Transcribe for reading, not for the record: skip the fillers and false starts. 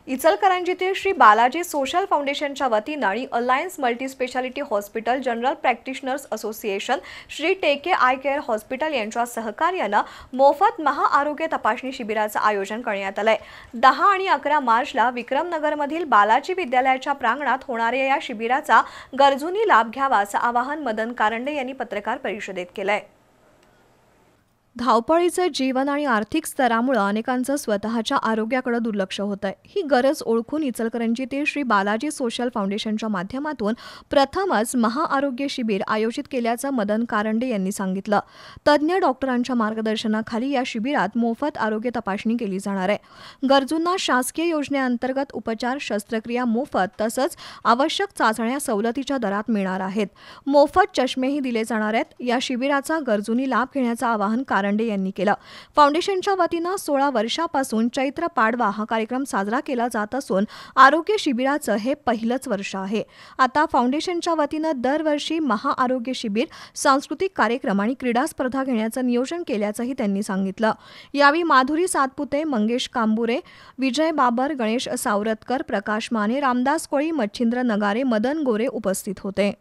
इचलकरंजीतील Shri Balaji social फाउंडेशनच्या वतीनं आणि alliance multispeciality hospital general practitioners association, Shri टेके आय केअर हॉस्पिटल यांच्या सहकार्यानं मोफत महाआरोग्य तपासणी शिबिराचं आयोजन करण्यात आलंय। 10 आणि 11 मार्चला विक्रमनगरमधील बालाजी विद्यालयाच्या प्रांगणात होणाऱ्या या शिबिराचा गरजूंनी लाभ घ्यावा असं आवाहन मदन कारंडे यांनी पत्रकार परिषदेत केलंय। धावपळीचे जीवन आणि आर्थिक स्तरामुळे अनेकांचं स्वतःच्या आरोग्याकडे दुर्लक्ष होतंय। ही गरज ओळखून इचलकरंजीतील श्री बालाजी सोशल फाउंडेशनच्या माध्यमातून प्रथमच महाआरोग्य शिबिर आयोजित केल्याचं मदन कारंडे यांनी सांगितलं। तज्ञ डॉक्टरांच्या मार्गदर्शनाखाली या शिबिरात मोफत आरोग्य तपासणी केली जाणार आहे। गरजूंना शासकीय योजनेअंतर्गत उपचार, शस्त्रक्रिया मोफत तसंच आवश्यक चाचण्या सवलतीच्या दरात मिळणार आहेत। मोफत चष्मेही दिले जाणार आहेत। या शिबिराचा गरजूंनी लाभ घेण्याचं आवाहन कारंडे यांनी केलं। फाउंडेशनच्या वतीनं 16 वर्षापासून चैत्र पाडवा हा कार्यक्रम साजरा केला जात असून आरोग्य शिबिराचं हे पहिलंच वर्ष आहे। आता फाउंडेशनच्या वतीनं दरवर्षी महाआरोग्य शिबिर, सांस्कृतिक कार्यक्रम आणि क्रीडा स्पर्धा घेण्याचं नियोजन केल्याचंही त्यांनी सांगितलं। यावेळी माधुरी सातपुते, मंगेश कांबुरे, विजय बाबर, गणेश सावरतकर, प्रकाश माने, रामदास कोळी, मच्छिंद्र नगारे, मदन गोरे उपस्थित होते।